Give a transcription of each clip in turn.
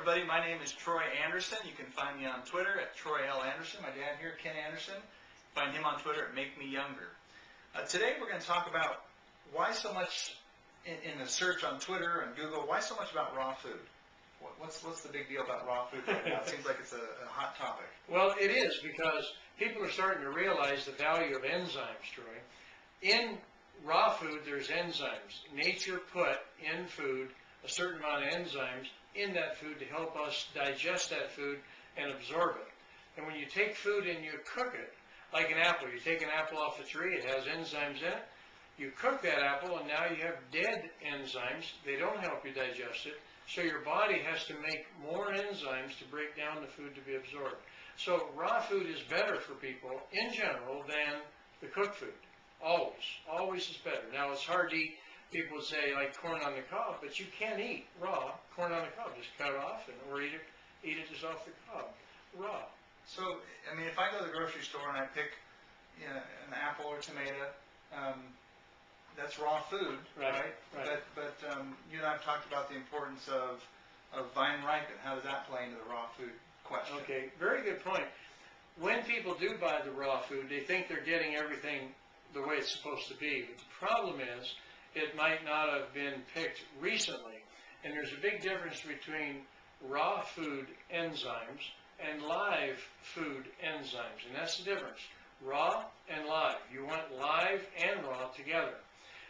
everybody. My name is Troy Anderson. You can find me on Twitter at Troy L. Anderson. My dad here, Ken Anderson. Find him on Twitter at Make Me Younger. Today we're going to talk about why so much in the search on Twitter and Google, why so much about raw food? What's the big deal about raw food right now? It seems like it's a hot topic. Well, it is, because people are starting to realize the value of enzymes, Troy. In raw food, there's enzymes. Nature put in food a certain amount of enzymes in that food to help us digest that food and absorb it. And when you take food and you cook it, like an apple, you take an apple off the tree, it has enzymes in it. You cook that apple and now you have dead enzymes. They don't help you digest it. So your body has to make more enzymes to break down the food to be absorbed. So raw food is better for people in general than the cooked food. Always is better. Now it's hard to eat. People would say like corn on the cob, but you can eat raw corn on the cob. Just cut it off or eat it just off the cob, raw. So, I mean, if I go to the grocery store and I pick an apple or tomato, that's raw food, right? But you and I have talked about the importance of vine ripen. How does that play into the raw food question? Okay, very good point. When people do buy the raw food, they think they're getting everything the way it's supposed to be. But the problem is, it might not have been picked recently. And there's a big difference between raw food enzymes and live food enzymes. And that's the difference. Raw and live. You want live and raw together.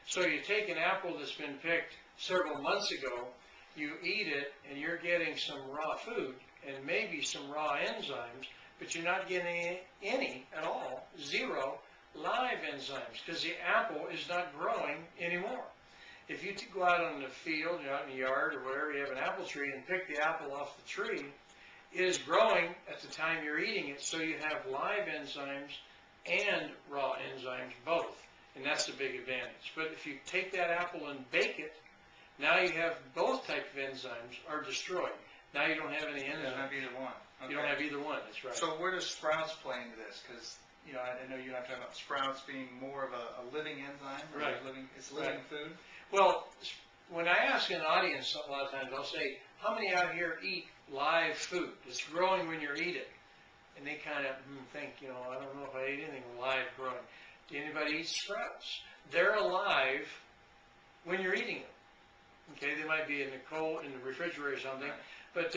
So you take an apple that's been picked several months ago, you eat it, and you're getting some raw food and maybe some raw enzymes, but you're not getting any at all, zero, live enzymes, because the apple is not growing anymore. If you go out on the field, out in the yard or wherever you have an apple tree and pick the apple off the tree, it is growing at the time you're eating it, so you have live enzymes and raw enzymes both, and that's the big advantage. But if you take that apple and bake it, now you have both types of enzymes are destroyed. Now you don't have any enzymes. You don't have either one. Okay. You don't have either one, that's right. So where does sprouts play into this? Because I know you're not talking about sprouts being more of a living enzyme, or right? It's living food. Well, when I ask an audience a lot of times, I'll say, "How many out here eat live food? It's growing when you eat it." And they kind of think, I don't know if I ate anything live growing. Did anybody eat sprouts? They're alive when you're eating them. Okay, they might be in the refrigerator or something, but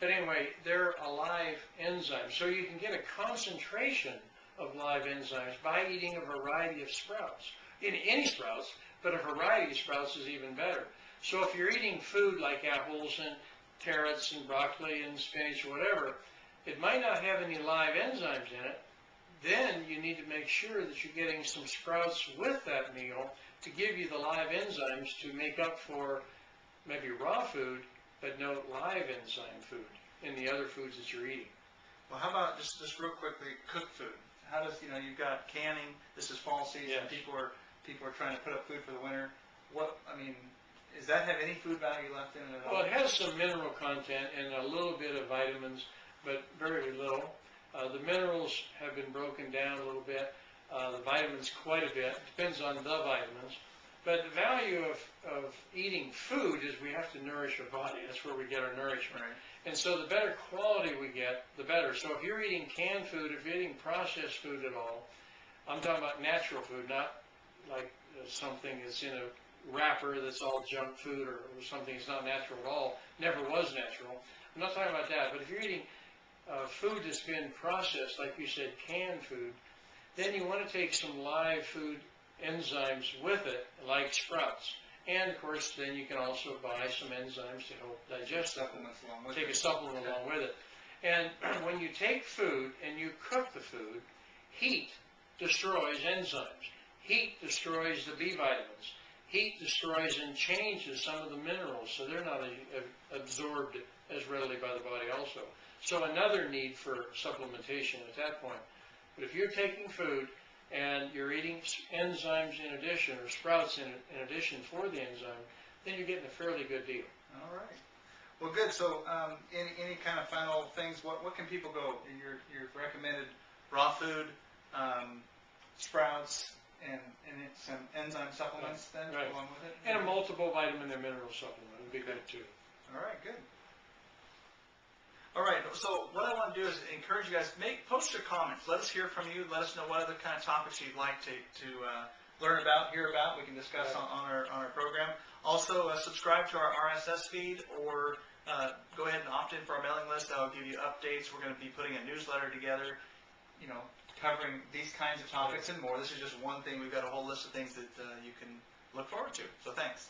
anyway, they're alive enzymes. So you can get a concentration of live enzymes by eating a variety of sprouts. In any sprouts, but a variety of sprouts is even better. So if you're eating food like apples and carrots and broccoli and spinach or whatever, it might not have any live enzymes in it. Then you need to make sure that you're getting some sprouts with that meal to give you the live enzymes to make up for maybe raw food, but no live enzyme food in the other foods that you're eating. Well, how about just real quickly, cooked food? How does you've got canning? This is fall season. Yes. People are trying to put up food for the winter. Does that have any food value left in it at all? Well, it has some mineral content and a little bit of vitamins, but very little. The minerals have been broken down a little bit. The vitamins quite a bit. Depends on the vitamins. But the value of eating food is we have to nourish our body. That's where we get our nourishment. Right. And so the better quality we get, the better. So if you're eating canned food, if you're eating processed food at all, I'm talking about natural food, not like something that's in a wrapper that's all junk food or something that's not natural at all, never was natural. I'm not talking about that. But if you're eating food that's been processed, like you said, canned food, then you want to take some live food enzymes with it, like sprouts. And of course, then you can also buy some enzymes to help digest supplements along with take a supplement along with it. And when you take food and you cook the food, heat destroys enzymes. Heat destroys the B vitamins. Heat destroys and changes some of the minerals, so they're not absorbed as readily by the body also. So another need for supplementation at that point. But if you're taking food and you're eating enzymes in addition, or sprouts in addition for the enzyme, then you're getting a fairly good deal. All right. Well, good. So any kind of final things, what can people go? Your recommended raw food, sprouts, and some enzyme supplements then along with it? And a multiple vitamin and mineral supplement would be good too. All right, good. All right, so what I want to do is encourage you guys, post your comments. Let us hear from you. Let us know what other kind of topics you'd like to learn about, hear about. We can discuss on our program. Also, subscribe to our RSS feed, or go ahead and opt in for our mailing list. That will give you updates. We're going to be putting a newsletter together, covering these kinds of topics and more. This is just one thing. We've got a whole list of things that you can look forward to. So thanks.